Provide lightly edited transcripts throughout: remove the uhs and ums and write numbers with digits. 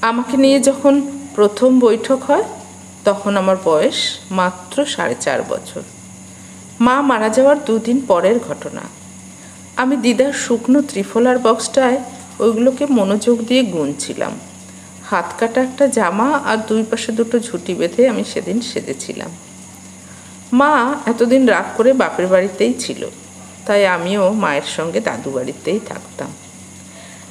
আমাকে নিয়ে যখন প্রথম বৈঠক হয় তখন আমার বয়স মাত্র 4.5 বছর। মা মারা যাওয়ার 2 দিন পরের ঘটনা। আমি দিদার শুকনো ত্রিফলার বক্সটায় ওইগুলোকে মনোযোগ দিয়ে গুনছিলাম। হাত কাটা একটা জামা আর 2 পাশে 2টো ঝুঁটি বেঁধে আমি সেদিন সেজেছিলাম। মা এতদিন রাগ করে বাপের বাড়িতেই ছিল, তাই আমিও মায়ের সঙ্গে দাদু বাড়িতেই থাকতাম।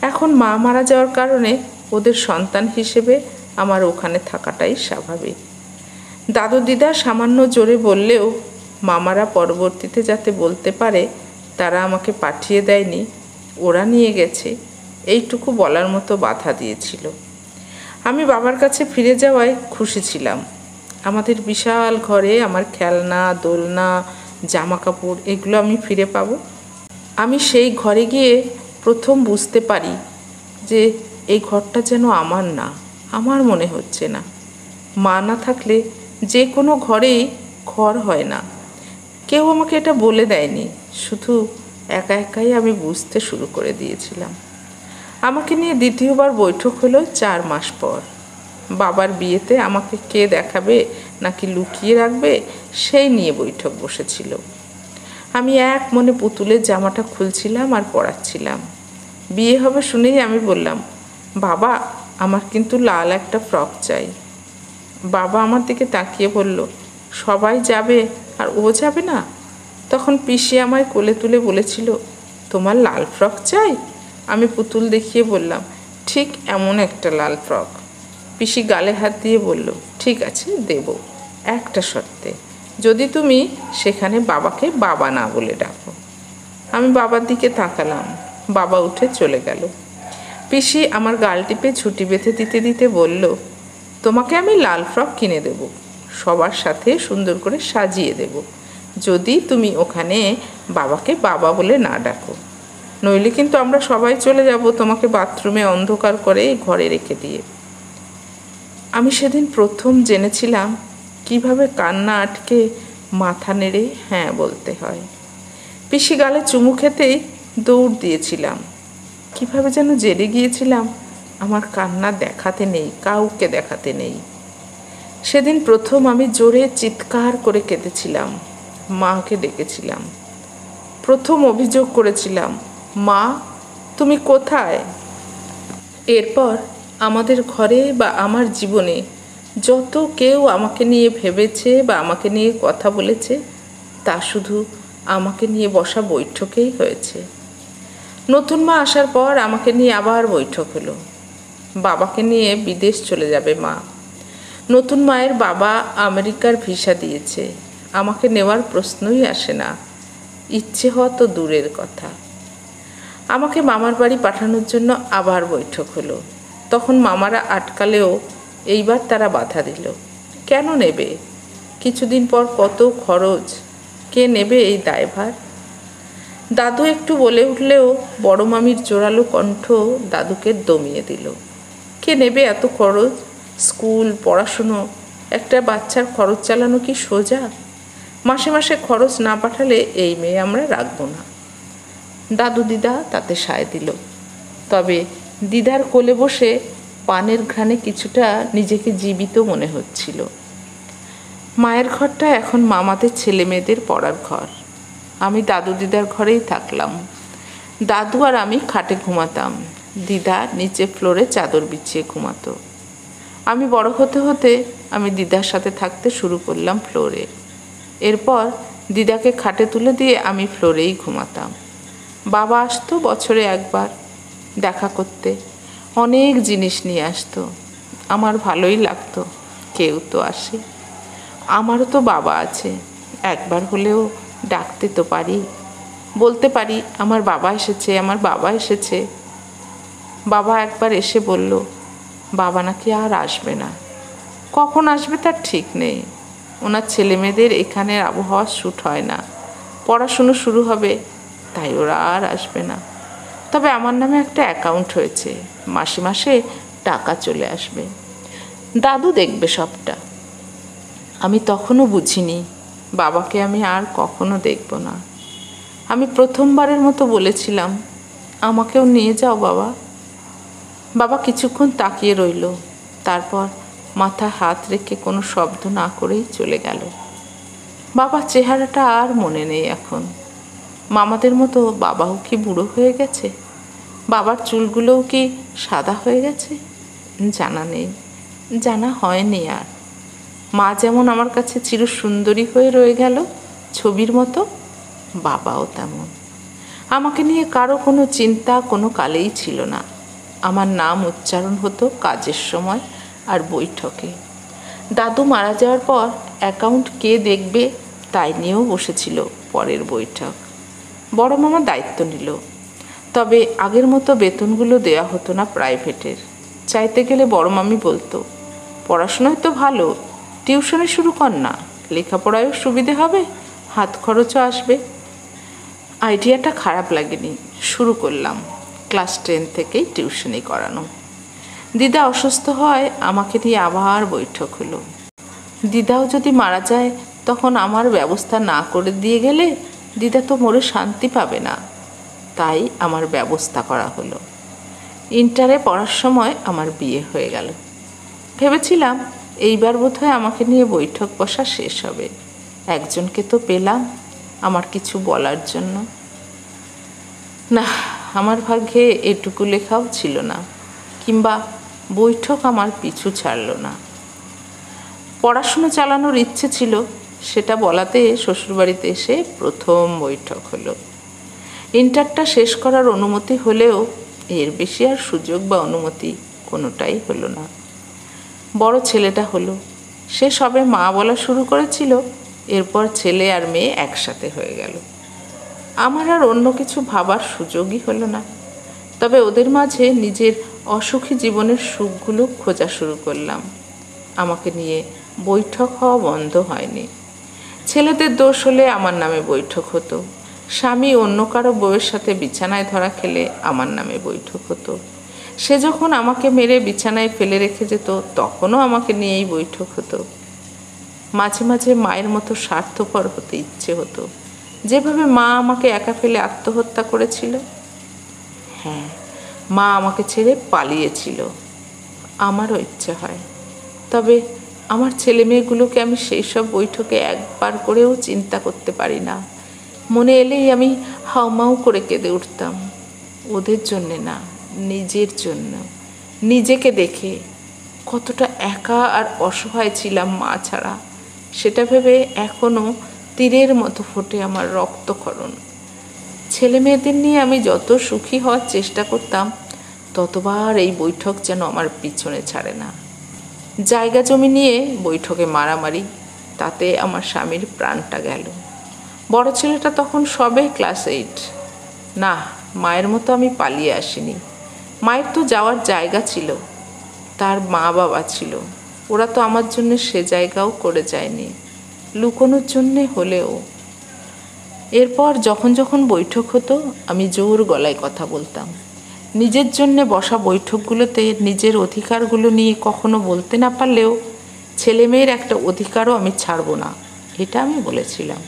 এখন মা মারা যাওয়ার কারণে ওদের সন্তান হিসেবে আমার ওখানে থাকাটাই স্বাভাবিক। দাদু দিদা সামান্য জোরে বললেও মামারা পরবর্তীতে যাতে বলতে পারে তারা আমাকে পাঠিয়ে দেয়নি, ওরা নিয়ে গেছে, এইটুকু বলার মতো বাধা দিয়েছিল। আমি বাবার কাছে ফিরে যাওয়ায় খুশি ছিলাম। আমাদের বিশাল ঘরে আমার খেলনা, দোলনা, জামা কাপড় এগুলো আমি ফিরে পাবো। আমি সেই ঘরে গিয়ে প্রথম বুঝতে পারি যে এই ঘরটা যেন আমার না, আমার মনে হচ্ছে না। মা না থাকলে যে কোনো ঘরেই ঘর হয় না। কেউ আমাকে এটা বলে দেয়নি, শুধু একা একাই আমি বুঝতে শুরু করে দিয়েছিলাম। আমাকে নিয়ে দ্বিতীয়বার বৈঠক হলো 4 মাস পর। বাবার বিয়েতে আমাকে কে দেখাবে নাকি লুকিয়ে রাখবে সেই নিয়ে বৈঠক বসেছিল। আমি এক মনে পুতুলের জামাটা খুলছিলাম আর পরাচ্ছিলাম। বিয়ে হবে শুনেই আমি বললাম, বাবা আমার কিন্তু লাল একটা ফ্রক চাই। বাবা আমার দিকে তাকিয়ে বলল, সবাই যাবে আর ও যাবে না? তখন পিসি আমায় কোলে তুলে বলেছিল, তোমার লাল ফ্রক চাই? আমি পুতুল দেখিয়ে বললাম, ঠিক এমন একটা লাল ফ্রক। পিসি গালে হাত দিয়ে বলল, ঠিক আছে দেব, একটা শর্তে, যদি তুমি সেখানে বাবাকে বাবা না বলে ডাকো। আমি বাবার দিকে তাকালাম। বাবা উঠে চলে গেল। পিসি আমার গাল টিপে ছুটি বেঁধে দিতে দিতে বলল, তোমাকে আমি লাল ফ্রক কিনে দেব, সবার সাথে সুন্দর করে সাজিয়ে দেব, যদি তুমি ওখানে বাবাকে বাবা বলে না ডাকো, নইলে কিন্তু আমরা সবাই চলে যাব তোমাকে বাথরুমে অন্ধকার করে ঘরে রেখে দিয়ে। আমি সেদিন প্রথম জেনেছিলাম কিভাবে কান্না আটকে মাথা নেড়ে হ্যাঁ বলতে হয়। পিসি গালে চুমু খেতেই দৌড় দিয়েছিলাম। কিভাবে যেন জেনে গিয়েছিলাম আমার কান্না দেখাতে নেই, কাউকে দেখাতে নেই। সেদিন প্রথম আমি জোরে চিৎকার করে কেঁদেছিলাম। মাকে ডেকেছিলাম। প্রথম অভিযোগ করেছিলাম, মা তুমি কোথায়? এরপর আমাদের ঘরে বা আমার জীবনে যত কেউ আমাকে নিয়ে ভেবেছে বা আমাকে নিয়ে কথা বলেছে তা শুধু আমাকে নিয়ে বসা বৈঠকেই হয়েছে। নতুন মা আসার পর আমাকে নিয়ে আবার বৈঠক হলো। বাবাকে নিয়ে বিদেশ চলে যাবে মা। নতুন মায়ের বাবা আমেরিকার ভিসা দিয়েছে, আমাকে নেওয়ার প্রশ্নই আসে না, ইচ্ছে হওয়া তো দূরের কথা। আমাকে মামার বাড়ি পাঠানোর জন্য আবার বৈঠক হলো। তখন মামারা আটকালেও এইবার তারা বাধা দিল। কেন নেবে? কিছুদিন পর কত খরচ, কে নেবে এই দায়ভার? দাদু একটু বলে উঠলেও বড় মামির জোরালো কণ্ঠ দাদুকে দমিয়ে দিল। কে নেবে এত খরচ? স্কুল, পড়াশুনো, একটা বাচ্চার খরচ চালানো কি সোজা? মাসে মাসে খরচ না পাঠালে এই মেয়ে আমরা রাখবো না। দাদু দিদা তাতে সায় দিল। তবে দিদার কোলে বসে পানের ঘ্রাণে কিছুটা নিজেকে জীবিত মনে হচ্ছিল। মায়ের ঘরটা এখন মামাদের ছেলে মেয়েদের পড়ার ঘর। আমি দাদু দিদার ঘরেই থাকলাম। দাদু আর আমি খাটে ঘুমাতাম, দিদা নিচে ফ্লোরে চাদর বিছিয়ে ঘুমাতো। আমি বড় হতে হতে আমি দিদার সাথে থাকতে শুরু করলাম ফ্লোরে। এরপর দিদাকে খাটে তুলে দিয়ে আমি ফ্লোরেই ঘুমাতাম। বাবা আসতো বছরে একবার দেখা করতে, অনেক জিনিস নিয়ে আসতো। আমার ভালোই লাগতো, কেউ তো আসে, আমারও তো বাবা আছে, একবার হলেও ডাকতে তো পারি, বলতে পারি আমার বাবা এসেছে, আমার বাবা এসেছে। বাবা একবার এসে বলল, বাবা নাকি আর আসবে না। কখন আসবে তার ঠিক নেই। ওনার ছেলে মেয়েদের এখানের আবহাওয়া শ্যুট হয় না, পড়াশুনো শুরু হবে, তাই ওরা আর আসবে না। তবে আমার নামে একটা অ্যাকাউন্ট হয়েছে, মাসে মাসে টাকা চলে আসবে, দাদু দেখবে সবটা। আমি তখনও বুঝিনি বাবাকে আমি আর কখনো দেখব না। আমি প্রথমবারের মতো বলেছিলাম, আমাকেও নিয়ে যাও বাবা। বাবা কিছুক্ষণ তাকিয়ে রইল, তারপর মাথায় হাত রেখে কোনো শব্দ না করেই চলে গেল। বাবার চেহারাটা আর মনে নেই এখন। মামাদের মতো বাবাও কি বুড়ো হয়ে গেছে? বাবার চুলগুলোও কি সাদা হয়ে গেছে? জানা নেই, জানা হয়নি আর। মা যেমন আমার কাছে চিরসুন্দরী হয়ে রয়ে গেল ছবির মতো, বাবাও তেমন। আমাকে নিয়ে কারো কোনো চিন্তা কোনো কালেই ছিল না। আমার নাম উচ্চারণ হতো কাজের সময় আর বৈঠকে। দাদু মারা যাওয়ার পর অ্যাকাউন্ট কে দেখবে তাই নিয়েও বসেছিল পরের বৈঠক। বড় মামা দায়িত্ব নিল, তবে আগের মতো বেতনগুলো দেওয়া হতো না প্রাইভেটের। চাইতে গেলে বড় মামি বলতো, পড়াশোনায় তো ভালো, টিউশনে শুরু কর না, লেখাপড়ায়ও সুবিধে হবে, হাত খরচও আসবে। আইডিয়াটা খারাপ লাগেনি, শুরু করলাম ক্লাস 10 থেকেই টিউশনি করানো। দিদা অসুস্থ হয়, আমাকে নিয়ে আবার বৈঠক হলো। দিদাও যদি মারা যায় তখন আমার ব্যবস্থা না করে দিয়ে গেলে দিদা তো মরে শান্তি পাবে না, তাই আমার ব্যবস্থা করা হলো। ইন্টারে পড়ার সময় আমার বিয়ে হয়ে গেল। ভেবেছিলাম এইবার বোধহয় আমাকে নিয়ে বৈঠক বসা শেষ হবে। একজনকে তো পেলাম আমার কিছু বলার জন্য। না, আমার ভাগ্যে এটুকু লেখাও ছিল না, কিংবা বৈঠক আমার পিছু ছাড়ল না। পড়াশুনো চালানোর ইচ্ছে ছিল, সেটা বলাতে শ্বশুরবাড়িতে এসে প্রথম বৈঠক হলো। ইন্টারটা শেষ করার অনুমতি হলেও এর বেশি আর সুযোগ বা অনুমতি কোনোটাই হলো না। বড় ছেলেটা হলো, সে সবে মা বলা শুরু করেছিল, এরপর ছেলে আর মেয়ে একসাথে হয়ে গেল। আমার আর অন্য কিছু ভাবার সুযোগই হলো না। তবে ওদের মাঝে নিজের অসুখী জীবনের সুখগুলো খোঁজা শুরু করলাম। আমাকে নিয়ে বৈঠক হওয়া বন্ধ হয়নি। ছেলেদের দোষ হলে আমার নামে বৈঠক হতো, স্বামী অন্য কারো বউয়ের সাথে বিছানায় ধরা খেলে আমার নামে বৈঠক হতো, সে যখন আমাকে মেরে বিছানায় ফেলে রেখে যেত তখনও আমাকে নিয়েই বৈঠক হতো। মাঝে মাঝে মায়ের মতো স্বার্থপর হতে ইচ্ছে হতো, যেভাবে মা আমাকে একা ফেলে আত্মহত্যা করেছিল। হ্যাঁ, মা আমাকে ছেড়ে পালিয়েছিল, আমারও ইচ্ছে হয়। তবে আমার ছেলে মেয়েগুলোকে আমি সেই সব বৈঠকে একবার করেও চিন্তা করতে পারি না। মনে এলেই আমি হাউমাউ করে কেঁদে উঠতাম। ওদের জন্যে না, নিজের জন্য। নিজেকে দেখে কতটা একা আর অসহায় ছিলাম মা ছাড়া, সেটা ভেবে এখনও তীরের মতো ফোটে আমার রক্তক্ষরণ। ছেলে মেয়েদের নিয়ে আমি যত সুখী হওয়ার চেষ্টা করতাম, ততবার এই বৈঠক যেন আমার পিছনে ছাড়ে না। জায়গা জমি নিয়ে বৈঠকে মারামারি, তাতে আমার স্বামীর প্রাণটা গেল। বড় ছেলেটা তখন সবে ক্লাস 8। না, মায়ের মতো আমি পালিয়ে আসিনি। মায়ের তো যাওয়ার জায়গা ছিল, তার মা বাবা ছিল, ওরা তো আমার জন্য সে জায়গাও করে যায়নি, লুকোনোর জন্যে হলেও। এরপর যখন যখন বৈঠক হতো আমি জোর গলায় কথা বলতাম। নিজের জন্যে বসা বৈঠকগুলোতে নিজের অধিকারগুলো নিয়ে কখনো বলতে না পারলেও ছেলেমেয়ের একটা অধিকারও আমি ছাড়ব না, এটা আমি বলেছিলাম।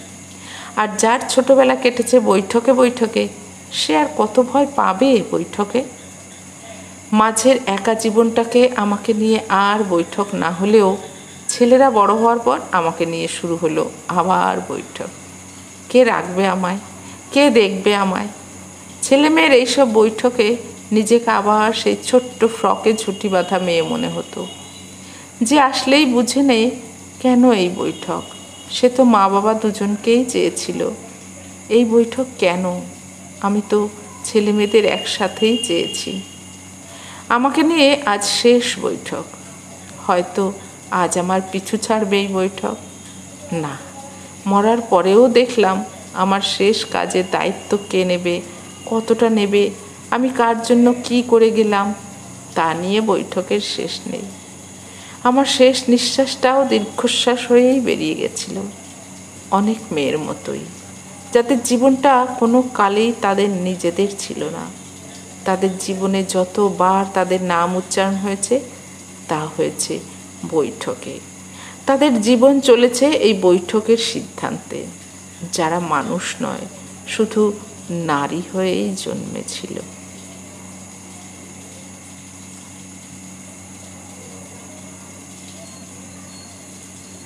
আর যার ছোটবেলা কেটেছে বৈঠকে বৈঠকে, সে আর কত ভয় পাবে বৈঠকে? মাঝের একা জীবনটাকে আমাকে নিয়ে আর বৈঠক না হলেও ছেলেরা বড় হওয়ার পর আমাকে নিয়ে শুরু হলো আবার বৈঠক। কে রাখবে আমায়, কে দেখবে আমায়? ছেলেমেয়ের এইসব বৈঠকে নিজেকে আবার সেই ছোট্ট ফ্রকে ঝুঁটি বাঁধা মেয়ে মনে হতো, যে আসলেই বুঝে নেই কেন এই বৈঠক। সে তো মা বাবা দুজনকেই চেয়েছিল, এই বৈঠক কেন? আমি তো ছেলে মেয়েদের একসাথেই চেয়েছি। আমাকে নিয়ে আজ শেষ বৈঠক। হয়তো আজ আমার পিছু ছাড়বে এই বৈঠক। না, মরার পরেও দেখলাম আমার শেষ কাজের দায়িত্ব কে নেবে, কতটা নেবে, আমি কার জন্য কি করে গেলাম, তা নিয়ে বৈঠকের শেষ নেই। আমার শেষ নিঃশ্বাসটাও দীর্ঘশ্বাস হয়েই বেরিয়ে গেছিল, অনেক মেয়ের মতোই, যাদের জীবনটা কোনো কালেই তাদের নিজেদের ছিল না। তাদের জীবনে যতবার তাদের নাম উচ্চারণ হয়েছে তা হয়েছে বৈঠকে। তাদের জীবন চলেছে এই বৈঠকের সিদ্ধান্তে, যারা মানুষ নয়, শুধু নারী হয়েই জন্মেছিল।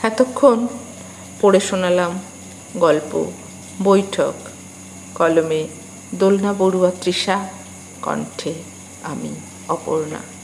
এতক্ষণ পড়ে শোনালাম গল্প, বৈঠক, কলমে দোলনা বড়ুয়া তৃষা, কণ্ঠে আমি অপর্ণা।